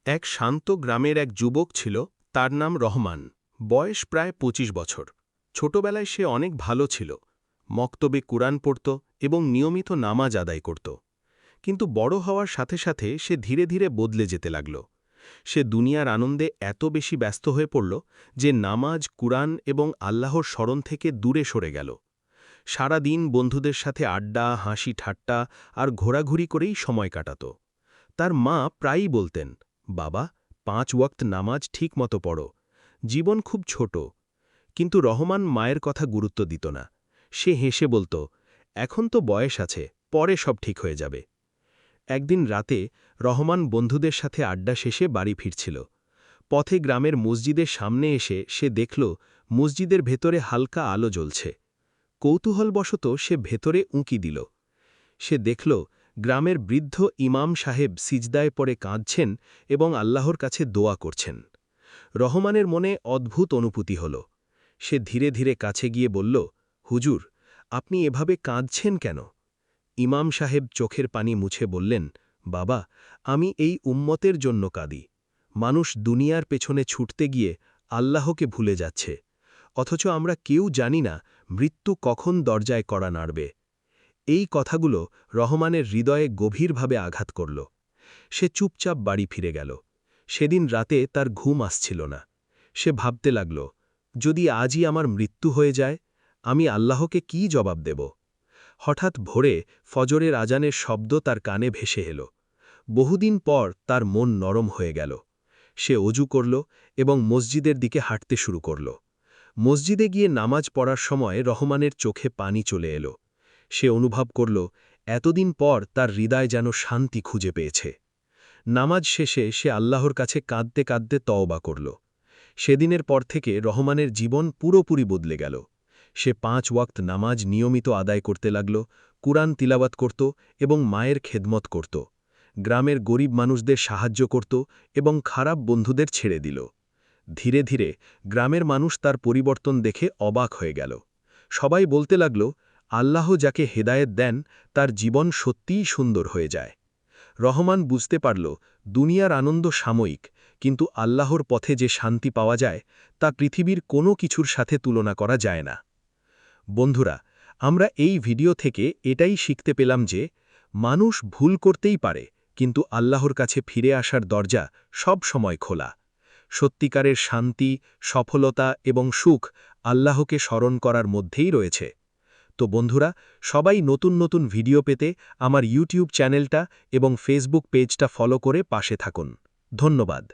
এক শান্ত গ্রামের এক যুবক ছিল, তার নাম রহমান। বয়স প্রায় ২৫ বছর। ছোটবেলায় সে অনেক ভালো ছিল, মক্তবে কুরআন পড়ত এবং নিয়মিত নামাজ আদায় করত। কিন্তু বড় হওয়ার সাথে সাথে সে ধীরে ধীরে বদলে যেতে লাগল। সে দুনিয়ার আনন্দে এত বেশি ব্যস্ত হয়ে পড়ল যে নামাজ, কুরআন এবং আল্লাহর স্মরণ থেকে দূরে সরে গেল। সারা দিন বন্ধুদের সাথে আড্ডা, হাসি ঠাট্টা আর ঘোরাঘুরি করেই সময় কাটাত। তার মা প্রায়ই বলতেন, বাবা, ৫ ওয়াক্ত নামাজ ঠিকমতো পড়ো, জীবন খুব ছোট। কিন্তু রহমান মায়ের কথা গুরুত্ব দিত না। সে হেসে বলত, এখন তো বয়স আছে, পরে সব ঠিক হয়ে যাবে। একদিন রাতে রহমান বন্ধুদের সাথে আড্ডা শেষে বাড়ি ফিরছিল। পথে গ্রামের মসজিদের সামনে এসে সে দেখল মসজিদের ভেতরে হালকা আলো জ্বলছে। কৌতূহলবশত সে ভেতরে উঁকি দিল। সে দেখল গ্রামের বৃদ্ধ ইমাম সাহেব সিজদায় পড়ে কাঁদছেন এবং আল্লাহর কাছে দোয়া করছেন। রহমানের মনে অদ্ভুত অনুভূতি হল। সে ধীরে ধীরে কাছে গিয়ে বলল, হুজুর, আপনি এভাবে কাঁদছেন কেন? ইমাম সাহেব চোখের পানি মুছে বললেন, বাবা, আমি এই উম্মতের জন্য কাঁদি। মানুষ দুনিয়ার পেছনে ছুটতে গিয়ে আল্লাহকে ভুলে যাচ্ছে, অথচ আমরা কেউ জানি না মৃত্যু কখন দরজায় কড়া নাড়বে। এই কথাগুলো রহমানের হৃদয়ে গভীরভাবে আঘাত করল। সে চুপচাপ বাড়ি ফিরে গেল। সেদিন রাতে তার ঘুম আসছিল না। সে ভাবতে লাগল, যদি আজই আমার মৃত্যু হয়ে যায়, আমি আল্লাহকে কি জবাব দেব? হঠাৎ ভোরে ফজরের আজানের শব্দ তার কানে ভেসে এল। বহুদিন পর তার মন নরম হয়ে গেল। সে অজু করল এবং মসজিদের দিকে হাঁটতে শুরু করল। মসজিদে গিয়ে নামাজ পড়ার সময় রহমানের চোখে পানি চলে এলো। সে অনুভব করল, এতদিন পর তার হৃদয় যেন শান্তি খুঁজে পেয়েছে। নামাজ শেষে সে আল্লাহর কাছে কাঁদতে কাঁদতে তওবা করল। সেদিনের পর থেকে রহমানের জীবন পুরোপুরি বদলে গেল। সে ৫ ওয়াক্ত নামাজ নিয়মিত আদায় করতে লাগল, কুরআন তিলাওয়াত করত এবং মায়ের খেদমত করত। গ্রামের গরিব মানুষদের সাহায্য করত এবং খারাপ বন্ধুদের ছেড়ে দিল। ধীরে ধীরে গ্রামের মানুষ তার পরিবর্তন দেখে অবাক হয়ে গেল। সবাই বলতে লাগল, আল্লাহ যাকে হেদায়েত দেন তার জীবন সত্যিই সুন্দর হয়ে যায়। রহমান বুঝতে পারল, দুনিয়ার আনন্দ সাময়িক, কিন্তু আল্লাহর পথে যে শান্তি পাওয়া যায় তা পৃথিবীর কোনো কিছুর সাথে তুলনা করা যায় না। বন্ধুরা, আমরা এই ভিডিও থেকে এটাই শিখতে পেলাম যে মানুষ ভুল করতেই পারে, কিন্তু আল্লাহর কাছে ফিরে আসার দরজা সব সময় খোলা। সত্যিকারের শান্তি, সফলতা এবং সুখ আল্লাহকে স্মরণ করার মধ্যেই রয়েছে। তো বন্ধুরা, সবাই নতুন নতুন ভিডিও পেতে আমার ইউটিউব চ্যানেলটা এবং ফেসবুক পেজটা ফলো করে পাশে থাকুন। ধন্যবাদ।